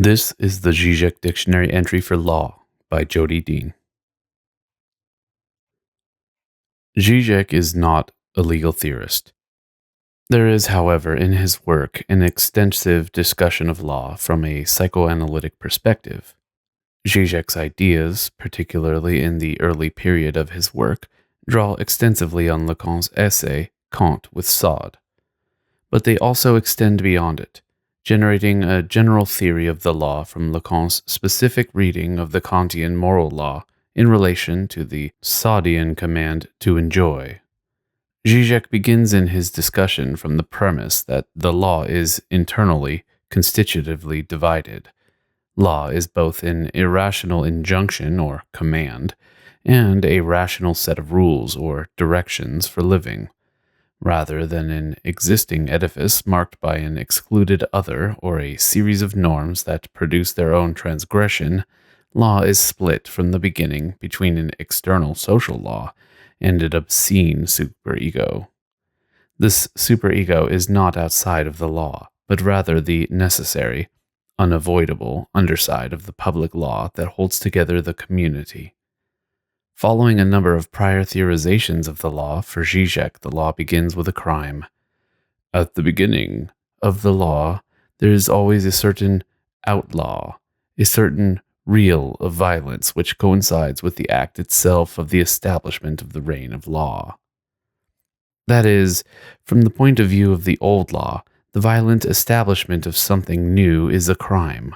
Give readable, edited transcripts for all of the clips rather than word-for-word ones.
This is the Žižek Dictionary entry for law by Jodi Dean. Žižek is not a legal theorist. There is, however, in his work an extensive discussion of law from a psychoanalytic perspective. Žižek's ideas, particularly in the early period of his work, draw extensively on Lacan's essay, Kant with Sod. But they also extend beyond it, generating a general theory of the law from Lacan's specific reading of the Kantian moral law in relation to the Sodian command to enjoy. Žižek begins in his discussion from the premise that the law is internally, constitutively divided. Law is both an irrational injunction or command and a rational set of rules or directions for living. Rather than an existing edifice marked by an excluded other or a series of norms that produce their own transgression, law is split from the beginning between an external social law and an obscene superego. This superego is not outside of the law, but rather the necessary, unavoidable underside of the public law that holds together the community. Following a number of prior theorizations of the law, for Žižek the law begins with a crime. At the beginning of the law, there is always a certain outlaw, a certain real of violence which coincides with the act itself of the establishment of the reign of law. That is, from the point of view of the old law, the violent establishment of something new is a crime.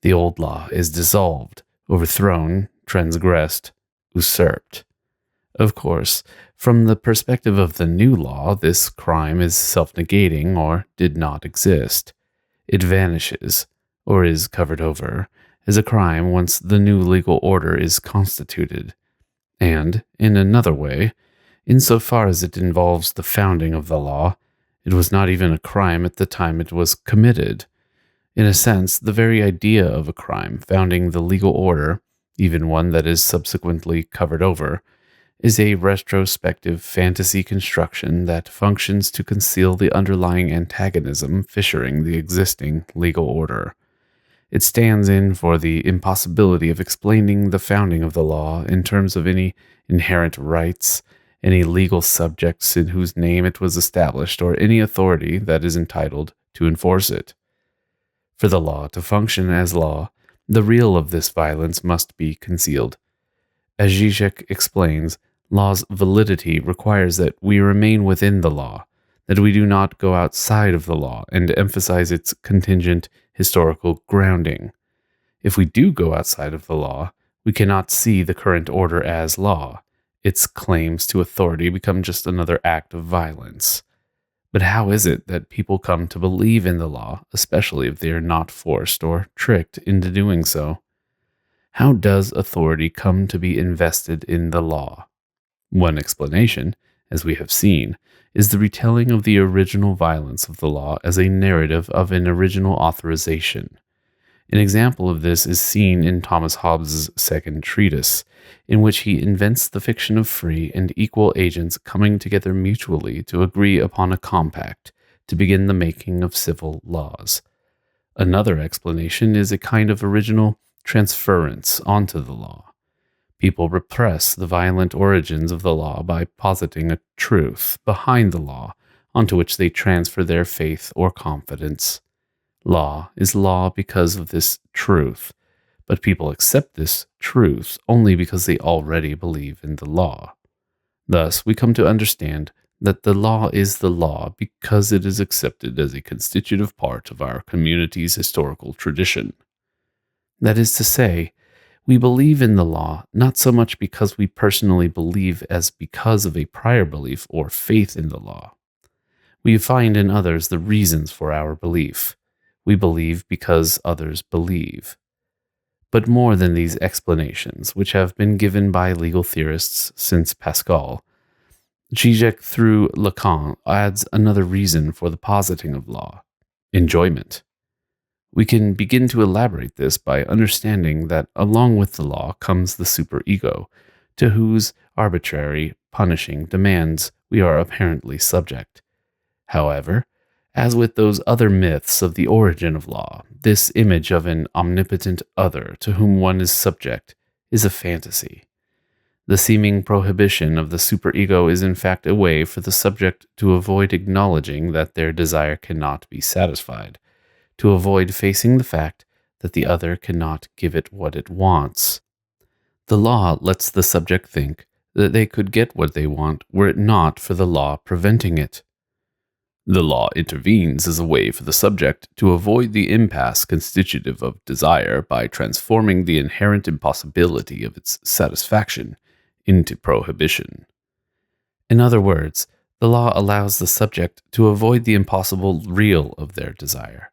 The old law is dissolved, overthrown, transgressed, usurped. Of course, from the perspective of the new law, this crime is self-negating or did not exist. It vanishes, or is covered over, as a crime once the new legal order is constituted. And, in another way, insofar as it involves the founding of the law, it was not even a crime at the time it was committed. In a sense, the very idea of a crime founding the legal order, even one that is subsequently covered over, is a retrospective fantasy construction that functions to conceal the underlying antagonism fissuring the existing legal order. It stands in for the impossibility of explaining the founding of the law in terms of any inherent rights, any legal subjects in whose name it was established, or any authority that is entitled to enforce it. For the law to function as law, the real of this violence must be concealed. As Žižek explains, law's validity requires that we remain within the law, that we do not go outside of the law and emphasize its contingent historical grounding. If we do go outside of the law, we cannot see the current order as law. Its claims to authority become just another act of violence. But how is it that people come to believe in the law, especially if they are not forced or tricked into doing so? How does authority come to be invested in the law? One explanation, as we have seen, is the retelling of the original violence of the law as a narrative of an original authorization. An example of this is seen in Thomas Hobbes' second treatise, in which he invents the fiction of free and equal agents coming together mutually to agree upon a compact to begin the making of civil laws. Another explanation is a kind of original transference onto the law. People repress the violent origins of the law by positing a truth behind the law onto which they transfer their faith or confidence. Law is law because of this truth, but people accept this truth only because they already believe in the law. Thus, we come to understand that the law is the law because it is accepted as a constitutive part of our community's historical tradition. That is to say, we believe in the law not so much because we personally believe as because of a prior belief or faith in the law. We find in others the reasons for our belief. We believe because others believe. But more than these explanations, which have been given by legal theorists since Pascal, Žižek through Lacan adds another reason for the positing of law: enjoyment. We can begin to elaborate this by understanding that along with the law comes the superego, to whose arbitrary, punishing demands we are apparently subject. However, As with those other myths of the origin of law, this image of an omnipotent other to whom one is subject is a fantasy. The seeming prohibition of the superego is in fact a way for the subject to avoid acknowledging that their desire cannot be satisfied, to avoid facing the fact that the other cannot give it what it wants. The law lets the subject think that they could get what they want were it not for the law preventing it. The law intervenes as a way for the subject to avoid the impasse constitutive of desire by transforming the inherent impossibility of its satisfaction into prohibition. In other words, the law allows the subject to avoid the impossible real of their desire.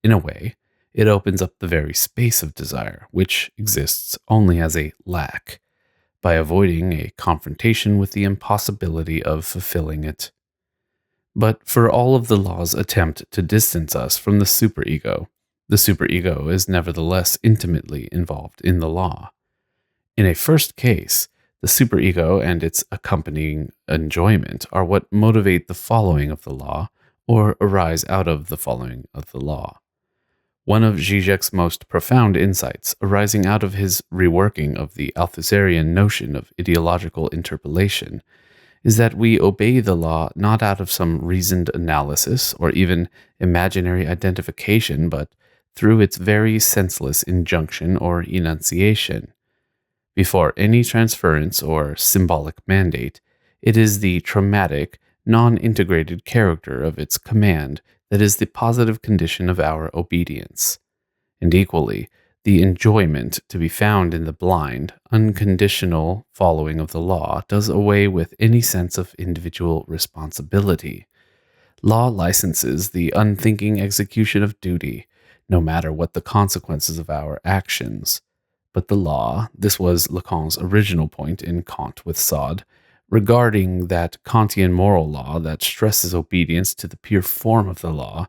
In a way, it opens up the very space of desire, which exists only as a lack, by avoiding a confrontation with the impossibility of fulfilling it. But for all of the law's attempt to distance us from the superego is nevertheless intimately involved in the law. In a first case, the superego and its accompanying enjoyment are what motivate the following of the law, or arise out of the following of the law. One of Žižek's most profound insights, arising out of his reworking of the Althusserian notion of ideological interpolation, is that we obey the law not out of some reasoned analysis or even imaginary identification, but through its very senseless injunction or enunciation. Before any transference or symbolic mandate, it is the traumatic, non-integrated character of its command that is the positive condition of our obedience. And equally, the enjoyment to be found in the blind, unconditional following of the law does away with any sense of individual responsibility. Law licenses the unthinking execution of duty, no matter what the consequences of our actions. But the law, this was Lacan's original point in Kant with Sade, regarding that Kantian moral law that stresses obedience to the pure form of the law,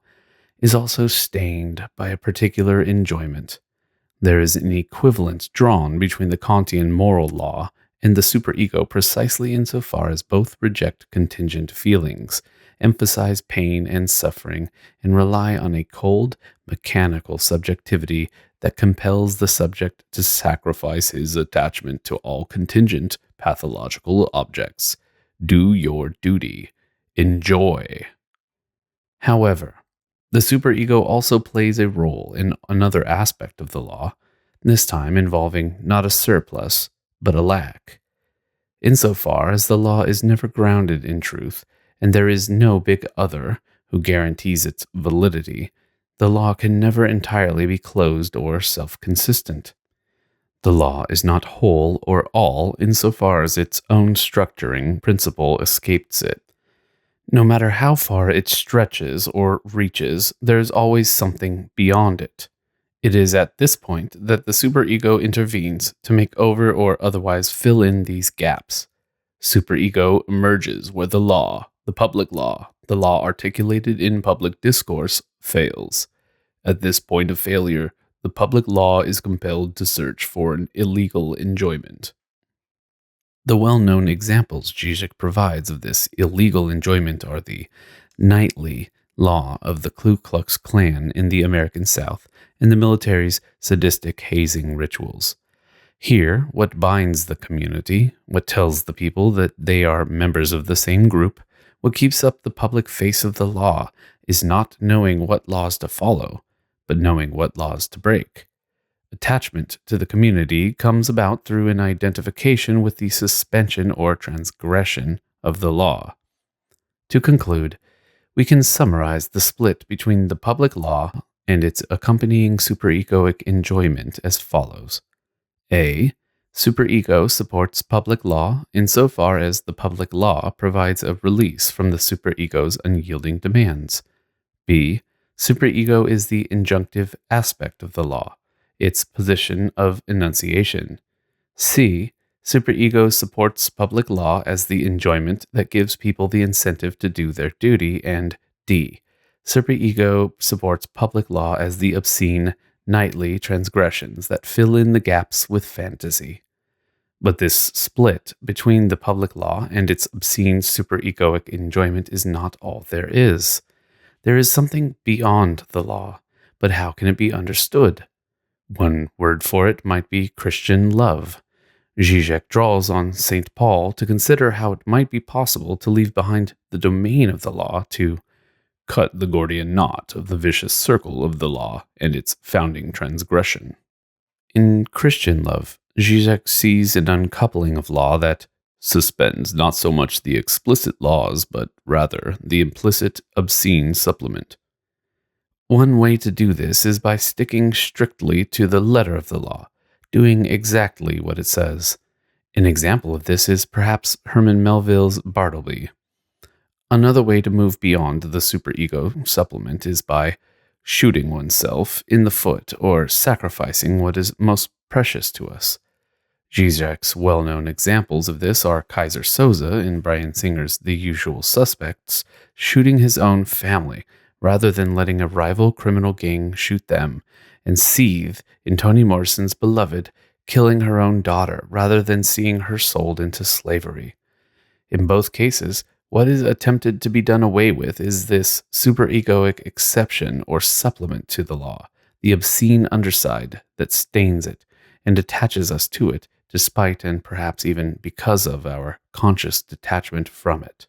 is also stained by a particular enjoyment. There is an equivalence drawn between the Kantian moral law and the superego precisely insofar as both reject contingent feelings, emphasize pain and suffering, and rely on a cold, mechanical subjectivity that compels the subject to sacrifice his attachment to all contingent pathological objects. Do your duty. Enjoy. However, the superego also plays a role in another aspect of the law, this time involving not a surplus, but a lack. Insofar as the law is never grounded in truth, and there is no big other who guarantees its validity, the law can never entirely be closed or self-consistent. The law is not whole or all insofar as its own structuring principle escapes it. No matter how far it stretches or reaches, there is always something beyond it. It is at this point that the superego intervenes to make over or otherwise fill in these gaps. Superego emerges where the law, the law articulated in public discourse, fails. At this point of failure, the public law is compelled to search for an illegal enjoyment. The well-known examples Žižek provides of this illegal enjoyment are the nightly law of the Ku Klux Klan in the American South and the military's sadistic hazing rituals. Here, what binds the community, what tells the people that they are members of the same group, what keeps up the public face of the law, is not knowing what laws to follow, but knowing what laws to break. Attachment to the community comes about through an identification with the suspension or transgression of the law. To conclude, we can summarize the split between the public law and its accompanying superegoic enjoyment as follows. A. Superego supports public law insofar as the public law provides a release from the superego's unyielding demands. B. Superego is the injunctive aspect of the law, its position of enunciation. C. Superego supports public law as the enjoyment that gives people the incentive to do their duty. And D. Superego supports public law as the obscene, nightly transgressions that fill in the gaps with fantasy. But this split between the public law and its obscene superegoic enjoyment is not all there is. There is something beyond the law, but how can it be understood? One word for it might be Christian love. Žižek draws on St. Paul to consider how it might be possible to leave behind the domain of the law to cut the Gordian knot of the vicious circle of the law and its founding transgression. In Christian love, Žižek sees an uncoupling of law that suspends not so much the explicit laws, but rather the implicit, obscene supplement. One way to do this is by sticking strictly to the letter of the law, doing exactly what it says. An example of this is perhaps Herman Melville's Bartleby. Another way to move beyond the superego supplement is by shooting oneself in the foot or sacrificing what is most precious to us. Žižek's well-known examples of this are Kaiser Soze in Bryan Singer's The Usual Suspects, shooting his own family rather than letting a rival criminal gang shoot them, and Seethe in Toni Morrison's Beloved, killing her own daughter rather than seeing her sold into slavery. In both cases, what is attempted to be done away with is this superegoic exception or supplement to the law, the obscene underside that stains it and attaches us to it, despite and perhaps even because of our conscious detachment from it.